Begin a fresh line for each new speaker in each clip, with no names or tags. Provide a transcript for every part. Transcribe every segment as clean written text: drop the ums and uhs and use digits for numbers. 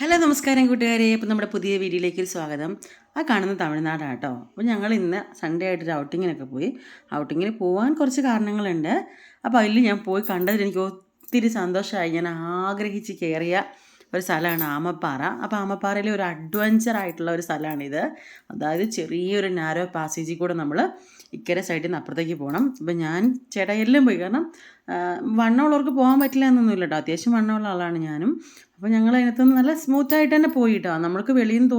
Hello നമസ്കാരം കൂട്ടുകാരെ. അപ്പോൾ നമ്മുടെ പുതിയ വീഡിയോയിലേക്ക് സ്വാഗതം. ആ കാണുന്ന തമിഴ്നാടാണ് കേട്ടോ. അപ്പോൾ ഞങ്ങൾ ഇന്ന് സൺഡേ ആയിട്ടൊരു ഔട്ടിങ്ങിനൊക്കെ പോയി. ഔട്ടിങ്ങിന് പോകാൻ കുറച്ച് കാരണങ്ങളുണ്ട്. അപ്പോൾ അതിൽ ഞാൻ പോയി കണ്ടതിൽ എനിക്ക് ഒത്തിരി സന്തോഷമായി. ഞാൻ ആഗ്രഹിച്ച് കയറിയ ഒരു സ്ഥലമാണ് ആമപ്പാറ. അപ്പോൾ ആമപ്പാറയിലെ ഒരു അഡ്വഞ്ചർ ആയിട്ടുള്ള ഒരു സ്ഥലമാണിത്. അതായത് ചെറിയൊരു നാരോ പാസേജിൽ കൂടെ നമ്മൾ ഇക്കരെ സൈഡിൽ നിന്ന് അപ്പുറത്തേക്ക് പോകണം. അപ്പോൾ ഞാൻ ചേട്ടായെല്ലാം പോയി, കാരണം വണ്ണമുള്ളവർക്ക് പോകാൻ പറ്റില്ല എന്നൊന്നുമില്ല കേട്ടോ. അത്യാവശ്യം വണ്ണമുള്ള ആളാണ് ഞാനും. അപ്പോൾ ഞങ്ങൾ അതിനകത്തുനിന്ന് നല്ല സ്മൂത്തായിട്ട് തന്നെ പോയി കേട്ടോ. നമ്മൾക്ക് വെളിയിൽ നിന്ന്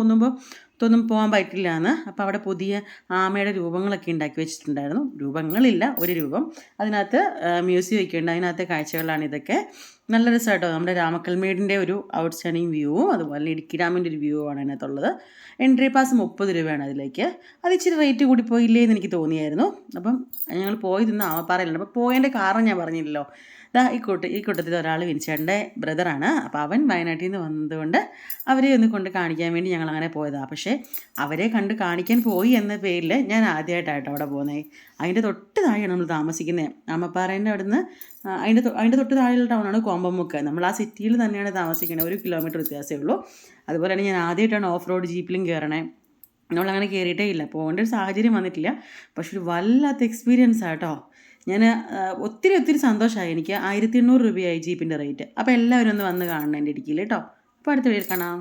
തോന്നും പോകാൻ പറ്റില്ല എന്ന്. അപ്പോൾ അവിടെ പുതിയ ആമയുടെ രൂപങ്ങളൊക്കെ ഉണ്ടാക്കി വെച്ചിട്ടുണ്ടായിരുന്നു. രൂപങ്ങളില്ല, ഒരു രൂപം. അതിനകത്ത് മ്യൂസിയം ഒക്കെ ഉണ്ട്. അതിനകത്തെ കാഴ്ചകളാണ് ഇതൊക്കെ. നല്ല രസമായിട്ടോ. നമ്മുടെ രാമക്കൽമേടിൻ്റെ ഒരു ഔട്ട്സ്റ്റാൻഡിങ് വ്യൂവും അതുപോലെ ഇടുക്കി ഡാമിൻ്റെ ഒരു വ്യൂ ആണ് അതിനകത്തുള്ളത്. എൻട്രി പാസ് 30 രൂപയാണ് അതിലേക്ക്. അത് ഇച്ചിരി റേറ്റ് കൂടി പോയില്ലേ എന്ന് എനിക്ക് തോന്നിയായിരുന്നു. അപ്പം ഞങ്ങൾ പോയി നിന്ന് ആമപ്പാറയിലുണ്ട്. അപ്പോൾ പോയതിൻ്റെ കാരണം ഞാൻ പറഞ്ഞില്ലല്ലോ. ഈ കൂട്ടത്തിൽ ഒരാൾ വിനിച്ചേട്ടൻ്റെ ബ്രദറാണ്. അപ്പോൾ അവൻ വയനാട്ടിൽ നിന്ന് വന്നതുകൊണ്ട് അവരെ ഒന്ന് കൊണ്ട് കാണിക്കാൻ വേണ്ടി ഞങ്ങൾ അങ്ങനെ പോയതാണ്. പക്ഷേ അവരെ കണ്ട് കാണിക്കാൻ പോയി എന്ന പേരിൽ ഞാൻ ആദ്യമായിട്ടാട്ടോ അവിടെ പോകുന്നത്. അതിൻ്റെ തൊട്ട് താഴെയാണ് നമ്മൾ താമസിക്കുന്നത്. ആമപ്പാറേൻ്റെ അവിടെ നിന്ന് അതിൻ്റെ തൊട്ട് താഴെയുള്ള ടൗണാണ് കോമ്പമുക്ക്. നമ്മൾ ആ സിറ്റിയിൽ തന്നെയാണ് താമസിക്കുന്നത്. 1 കിലോമീറ്റർ വ്യത്യാസമേ ഉള്ളൂ. അതുപോലെയാണ് ഞാൻ ആദ്യമായിട്ടാണ് ഓഫ് റോഡ് ജീപ്പിലും കയറണേ. നമ്മളങ്ങനെ കയറിയിട്ടേ ഇല്ല, പോകേണ്ട ഒരു സാഹചര്യം വന്നിട്ടില്ല. പക്ഷെ ഒരു വല്ലാത്ത എക്സ്പീരിയൻസ് ആട്ടോ. ഞാൻ ഒത്തിരി സന്തോഷമായി. എനിക്ക് 1800 രൂപയായി ജീപ്പിൻ്റെ റേറ്റ്. അപ്പോൾ എല്ലാവരും ഒന്ന് വന്ന് കാണണം എൻ്റെ ഇടുക്കിയിൽ കേട്ടോ. അപ്പോൾ അടുത്ത വീഡിയോയിൽ കാണാം.